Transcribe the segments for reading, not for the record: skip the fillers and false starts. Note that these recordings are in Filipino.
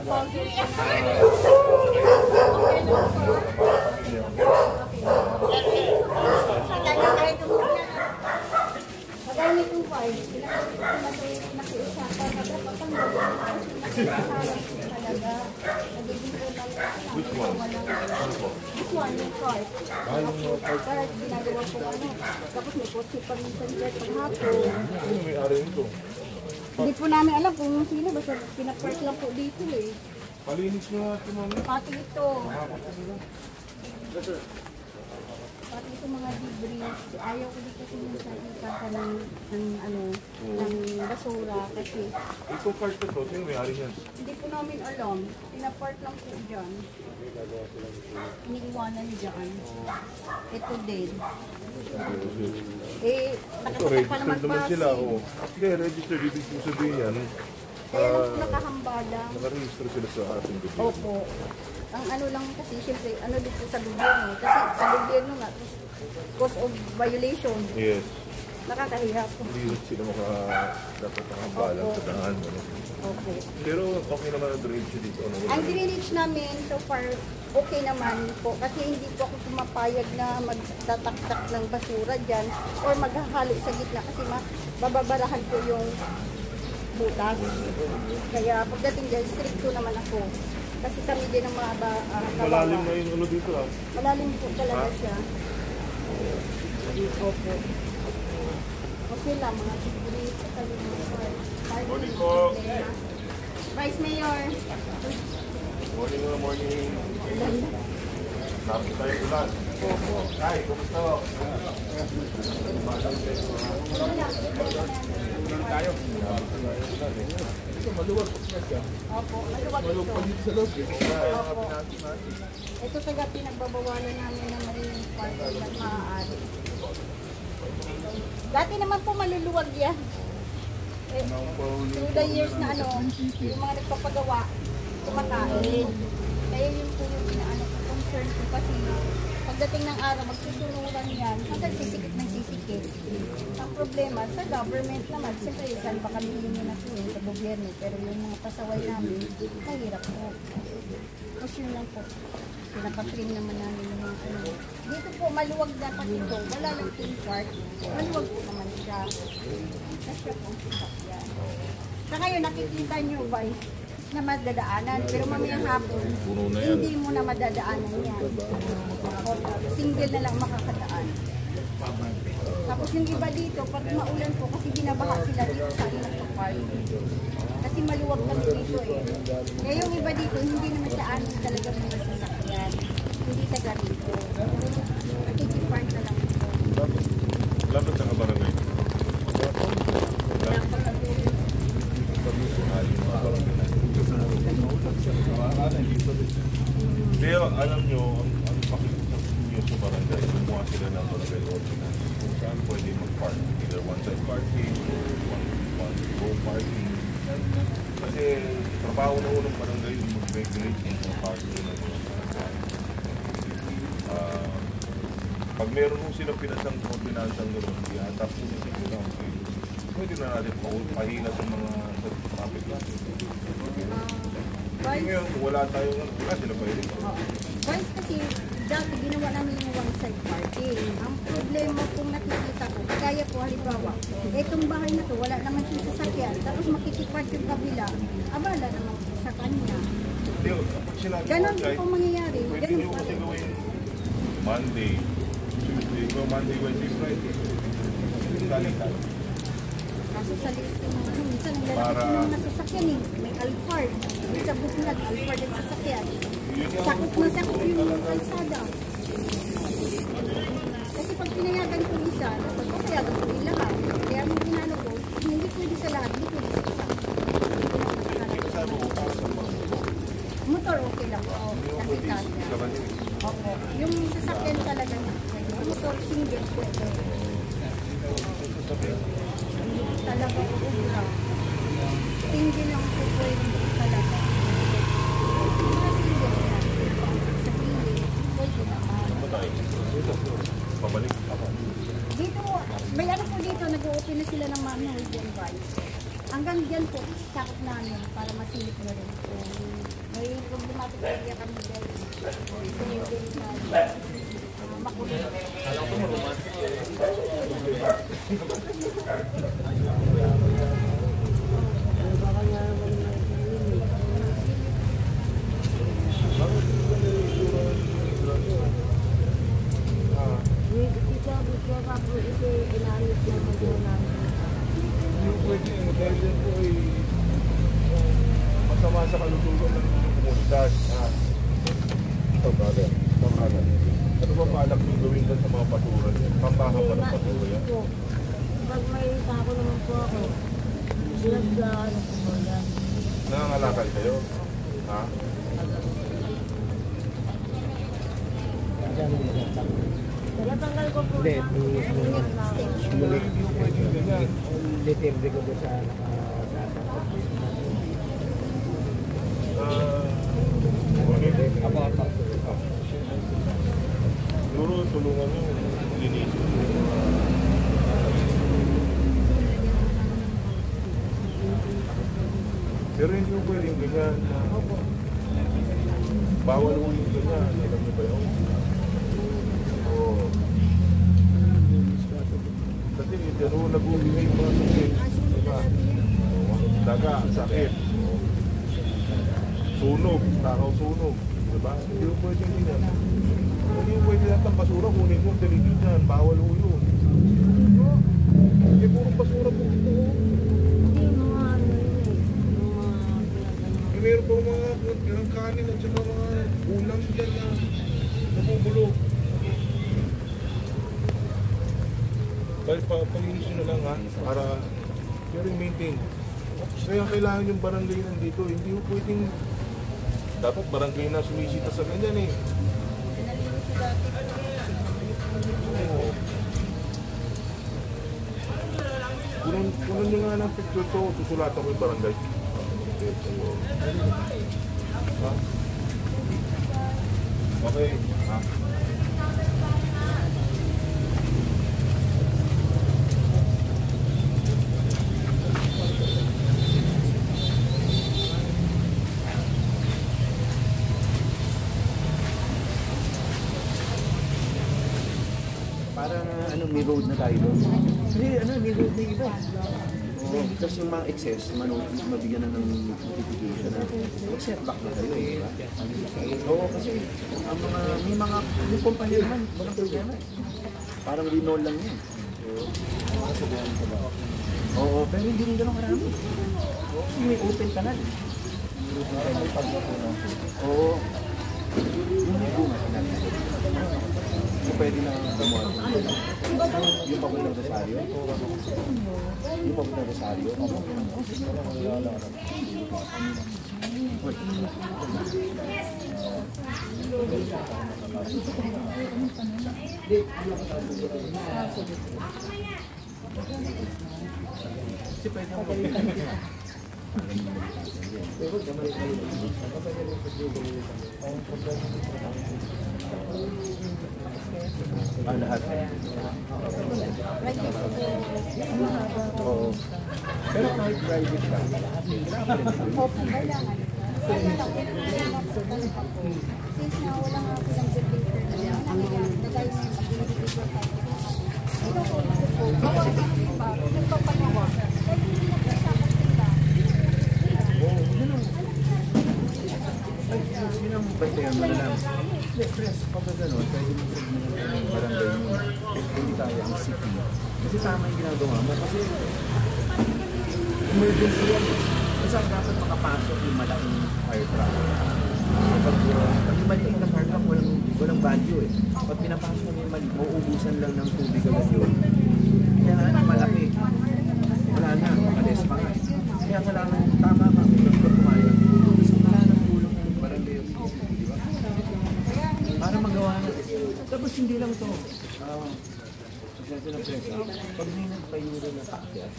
powder siya na magkano itong five? Nakiusapan na dapat ang talaga. Which one? This one, yung five. Para ginagawa ko ano. Tapos may kotse pa minsan dyan paghapon. Ano may ari nito? Hindi po namin alam kung sino. Basta pinapark lang po dito eh. Palinis nyo natin mami. Pati ito. Pati ito mga debris. Ayaw ko dito kasi minsan ikata ng basura kasi Itong cart na to, sino may ari yan? hindi po namin alam. Pinapark lang po dyan. Iniiwanan dyan. Ito din. Eh, Ito, nakasatak pa registered naman naman pa sila. Oh. Hindi, registered. Ibig po sabihin yan. Kaya lang po nakahambala. Nakaregister sila sa ating gobyerno. Opo. Ang ano lang kasi, siyempre, ano dito sa gobyerno. Kasi sa gobyerno nga, cause of violation, Yes. nakakahirap. Hindi rin sila dapat nakabalang sa daan. Ano. Opo. Pero okay naman ang drainage dito. Ano, Ang drainage namin, so far, okay naman po. Kasi hindi po ako pumapayag na magtataktak ng basura dyan or maghahalo sa gitna kasi bababarahan po yung butas. Kaya pagdating dyan, stricto naman ako. Kasi kami din ang mga malalim na yung ano dito ah. malalim po talaga siya. Opo. Okay lang, mga siguri sa kalimutan. Morning po. Vice Mayor. Morning na morning. Napit tayo ulan. Opo. Ay, kumusta? Tayo. Maluwag po siya. Opo, maluwag ito. Sa loob. Opo. Ito taga pinagbabawalan namin ng Marine Park at maaari. Dati naman po maluluwag yan. Through the years na ano, yung mga nagpapagawa, kumakain. Kaya yun po yung inaano ko, concern ko kasi pagdating ng araw, magsusunuran yan, hanggang sisikit ng sisikit. Ang problema, sa government naman, siyempre saan pa kami hindi na sa gobyerno, pero yung mga pasaway namin, mahirap po. Tapos yun lang po, pinapatrim naman namin yung mga ano. Dito po, maluwag dapat ito, wala lang team park, maluwag po naman siya. Kasi po, yan. Sa ngayon, nakikita nyo ba na madadaanan, pero mamayang hapon, hindi mo na madadaanan yan. Single na lang makakadaan. Tapos yung iba dito, pag maulan po, kasi binabaha sila dito sa Inasok Park. Kasi maluwag kami dito eh. Kaya yung iba dito, hindi naman sa amin talaga mga sasakyan. Hindi taga dito. Nakikipark na lang ito. Lapit sa kabarangay. Kaya pag Pero alam nyo, ang pakikita nyo sa barangay, gumawa sila ng barangay ordinance kung saan pwede mag-park. Either one-side parking, one-go parking. Kasi trabaho na unang barangay yung mag-regulate yung parking na pag meron mo silang pinasang ordinansang gano'n, i-atap mo sa sila lang. Pwede na natin pahila sa mga traffic natin. Ngayon, kung wala tayong wala sila pwede. Guys, kasi dati ginawa namin yung one-side parking. Ang problema kung nakikita ko, kaya po halimbawa, itong bahay na to, wala naman siyang sasakyan, tapos makikipark yung kabila, abala naman sa kanya. Ganon po kung mangyayari. Pwede nyo kasi gawin Monday, Tuesday, Monday, Wednesday, Friday. Kalitan. Kaso sa liit yung mga ano, minsan lalaki ko ng nasasakyan eh. May Alphard. May sa Buknad, Alphard ang sasakyan. Sakot na sakot yung kalsada. Kasi pag pinayagan ko isa, pag pinayagan ko yung lahat. Kaya ang ginano ko, hindi pwede sa lahat, hindi pwede sa isa. Motor okay lang po. Nakita niya. Opo. Yung sasakyan talaga niya. Yung motor single pwede. Talaga ubra. Single lang po pwede talaga. Mga single lang. Sa pili, pwede naman. Pabalik. Dito, may ano po dito, nag-o-open na sila ng manhole dyan, guys. Hanggang dyan po, sakot namin para masilip na rin po. traffic area kami guys. Makulit. Alam ko mo romantic eh. Yung pwede mo dahil yan po ay masama sa kalusugan ng komunidad. Ito brother, ito brother. Ano ba paalak yung gawin ka sa mga basura niya? Pambahan ba ng basura yan? Pag may sako naman po ako, sinagdaan ako po yan. Nangangalakal kayo? Ha? Nalatanggal ko po Hindi, na. Hindi yung pwede yung ganyan. Litimbre ko doon sa Siguro tulungan nyo, linisin. Pero hindi mo pwede yung ganyan. Bawal mo yung ganyan. Alam mo ba yun? Oo. Kasi pero nag-uumingay mga sakit. Diba? Daga, sakit. Sunog, takaw sunog. Diba? Hindi mo pwede yung ganyan. Hindi mo pwede lahat ng basura, kunin mo, dalitin yan. Bawal mo yun. Eh, puro basura po ito. Hindi mga ano yun eh. Mga Meron po mga kanin at saka mga ulam dyan na nabubulok. Pag-inis nyo na lang ha, para pero maintain. Kaya kailangan yung barangay nandito, hindi mo pwedeng dapat barangay na sumisita sa ganyan eh. Oo. Kunan nyo nga ng picture to, susulatan ko yung barangay. Ha? Okay. Ha? parang may road na tayo doon. Kasi may road na iba. Oo, tapos yung mga excess, mabigyan na ng notification na mag-setback na kayo eh. Oo, kasi may mga, yung kumpanya naman, walang problema eh. Parang renol lang yun. Oo, pero hindi rin gano'ng karami. Kasi may open kanal. Oo. Hindi bunga kanal. So, pwede na gumawa yung pagod ng Rosario. Yung pagod ng Rosario. Kasi pwede ako lahat. Oo. Pero kahit private ka, Opo, kailangan. Kaya lang, talaga po. Since na wala nga po ng building permit, nagay na yung mag-ibigay po tayo. Ito po, gawa na kami ba? Nagpapagawa. Kahit hindi na po sa akin sila. yun ang bantayan mo na lang. Press, pag gano'n, pwede mo sabihin ng barangay mo, hindi tayo ang city. Kasi tama yung ginagawa mo. Kasi emergency yan. Kasi dapat makapasok yung malaking fire truck. Pag yung maliit na fire truck, walang value eh. Pag pinapasok mo yung maliit, mauubusan lang ng tubig agad yun. Kaya nga, malaki. Wala na, makalis pa nga. Kaya kailangan, tama ka, kung kumain. Kasi wala nang tulong ng barangay o city, di ba? Para magawa na. Tapos hindi lang ito. Pag may nagpayuro ng packet,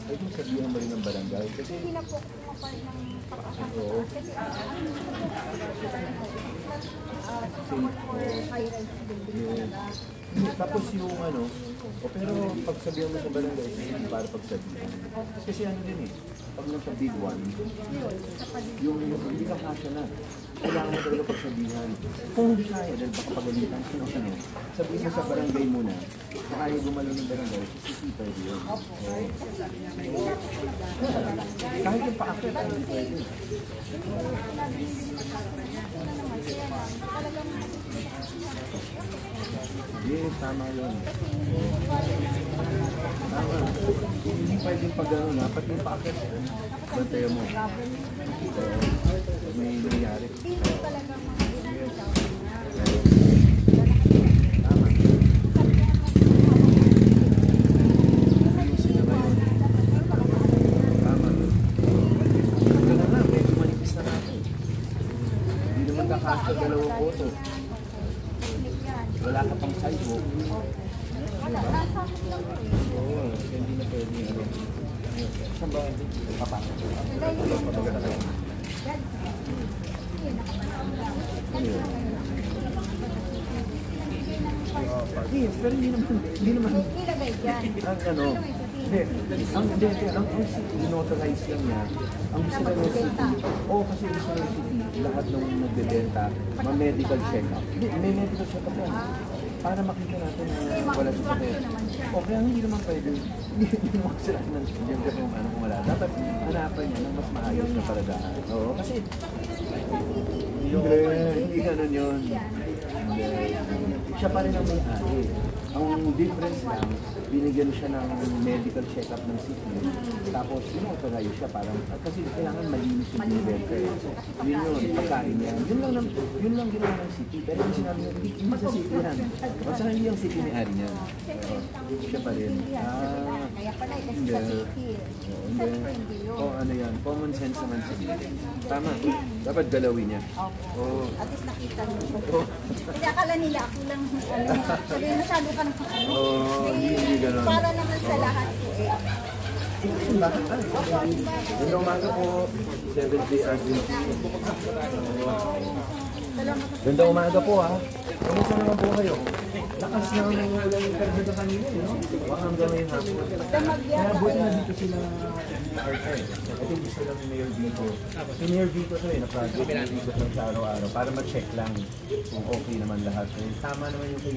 ay kung sabihan mo rin ng barangay. Kasi Hindi na po kumapal ng pagkakataon. Oo. Kasi for high-rise building talaga. tapos yung pero pag sabihan mo sa barangay, hindi para pagsabihan. Kasi ano din eh, pag nagka-big one, Yun, sa pag- yung hindi ka kasya na. Kailangan mo talaga pagsabihan. Kung hindi kaya, dahil baka pagalitan, sino ka na. Sabihin mo sa barangay muna, na kaya gumalo ng barangay, kasi pwede yun. Kahit yung paakit, ay hindi pwede. Yes, tama yun. Tama. Hindi pwedeng pag ano na, pati yung paakit, bantayan mo. May nangyari. Hindi talaga mga ginagawa niya. Tama. Ayusin na ngayon. Tama. Ito na nga, medyo manipis na natin. Hindi naman kakasya dalawang auto. Wala ka pang sidewalk. Wala, nasa akin lang po eh. Oo, hindi na pwede. Saan ba? Papasok. Yan. Sige, nakapanood lang. Ano yun? Yes, pero hindi naman. Ilagay dyan. Ang ano, ang inauthorize lang niya, ang gusto lang ng city, kasi gusto ng city, lahat ng nagbebenta, ma-medical check-up. Hindi, may medical check-up yan. Para makita natin na wala sa sakit. O kaya hindi naman pwede, hindi mo sila ng yung kung ano kung wala. Dapat hanapan niya ng mas maayos na paladaan. Oo, kasi hindi ganun yun. Siya pa rin ang may-ari. Ang difference lang, binigyan siya ng medical check-up ng city. Tapos, inauthorize siya parang, kasi kailangan malinis yung event. Yun yun, pagkain yan. Yun lang ginawa ng city. Pero yung sinabi niya, hindi sa city yan. Basta hindi yung city may-ari niya. Siya pa rin. Kaya pala, kasi sa city. Siyempre hindi yun. Ano yan, common sense naman sa city. Tama, dapat galawin niya. Opo. At least nakita mo. Kasi akala nila ako lang, sabi masyado ka ng Hindi ganun. para naman sa lahat po eh. Gandang umaga po, 7th day Argentina. Gandang umaga po ha. Kamusta naman po kayo? Lakas na ang ulan yung karga kanina, no? Baka hanggang ngayon hapon. Kaya buti na dito sila Arthur. Ito yung gusto lang ni Mayor Vico. Si Mayor Vico to na-project na ikot lang siya araw-araw para ma-check lang kung okay naman lahat. So, tama naman yung kay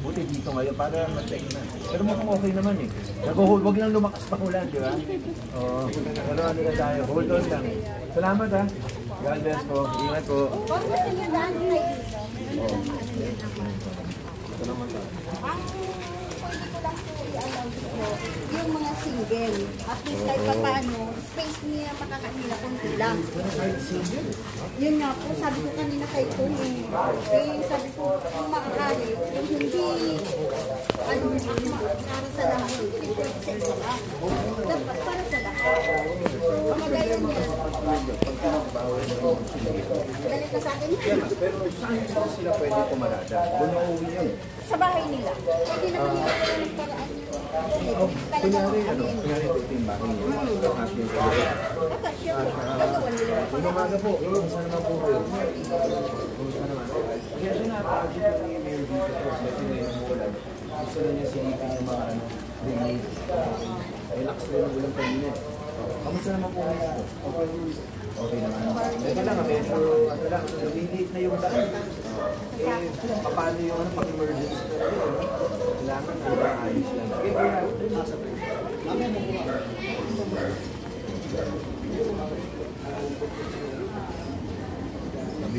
buti dito ngayon para ma-check na. Pero mukhang okay naman eh. Nag-hold, wag lang lumakas pa ulan, di ba? Oo. Ano na tayo, hold on lang. Salamat ha. God bless po. Ingat po. Kung gusto nyo daan kayo dito, Oo. Ito naman lang. ang pwede ko lang po i-allow dito, yung mga single. At least kahit pa paano, space niya makakahila kunti lang. Yun nga po, sabi ko kanina kay Kung sabi ko, kung makakali, yung hindi, para sa lahat, hindi pwede sa isa. Dapat para sa lahat. Pamagaya niya. Galit na sa akin. Pero saan sila pwede pumarada? Doon na uwi yun. Sa bahay nila. Pwede naman yung nagparaan yun. Kunyari ito yung bahay niya. Happy yung kaya. Dapat siya po. Gagawa nila. Good umaga po. Kumusta naman po kayo? Kumusta naman? Kaya siya na-project ng email dito po. Kasi ngayon ang ulan. Gusto na niya silipin yung mga relief. Relax na yung ulang kanina. Kamusta naman po kayo? Okay naman. Ito lang, medyo lumiliit na yung daan. Paano yung pag-emergency na rin? Kailangan na ayos lang.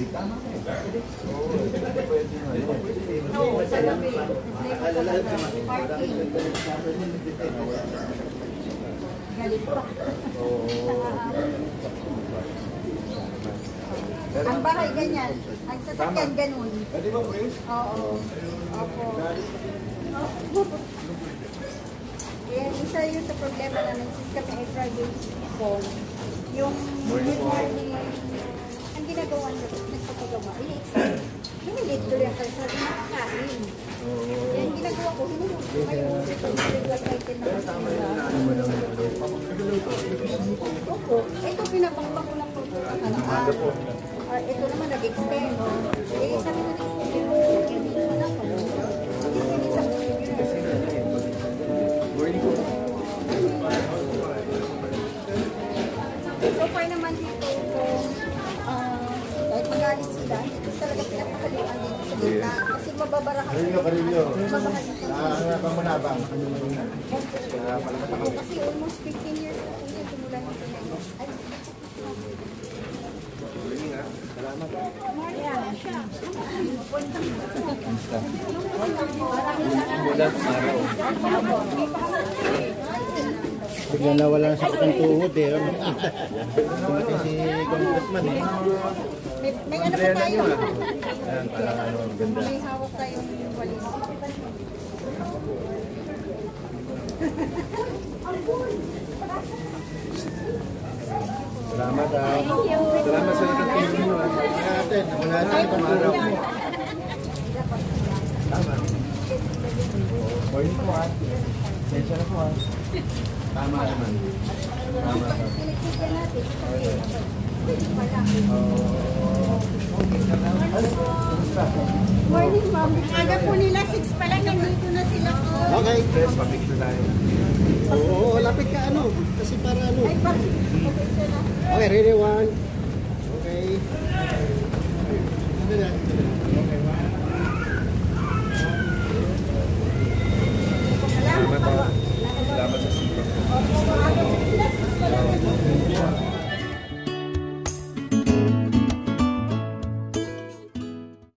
Tama ka eh. Oo, pwede nga yun. Oo, sa labi. Galit pa. Ang bahay ganyan. Ang sasakyan ganun. Pwede ba, Chris? Oo. Opo. Yan, isa yun sa problema namin since kami ay private school. Yung mid-morning, ang ginagawa nila, nagpapagawa, i-extend. Hinilit ko yung kasi sabi makakain. Yan, ginagawa ko, hinilit ko ngayon. Illegal item na kasi nila. Opo, ito pinapakpak ko lang po ito sa kalaan. Ito naman nag-extend. Sabi ko rin, hindi naman ako. Hindi sa dito kung kahit magalit sila, hindi ko talaga pinapakaluan dito sa gitna. Kasi mababarahan. Karilyo. Mababarahan dito. Ano mo na ba? Kasi almost 15 years na po yan, simula nito na yun. Ay, Bigla na wala sa sakit ng tuhod eh. Dumating si Congressman eh. may ano pa tayo? Ayan, parang ano, ang ganda. May hawak tayong walis. Salamat ah. Salamat sa nagtutulong mo. Natin, wala na itong araw mo. Tama. Pwede po ah. Sensya na po ah. Tama naman. Tama Pag naman. pinagsigan natin, sabi, pwede pala. Morning, ma'am. Ang aga po nila, 6 pa lang, nandito na sila po. Okay. Stress, papicture tayo. Oo, lapit ka ano. Kasi para ano. Ay, bakit? Okay, sila. Okay, ready, 1,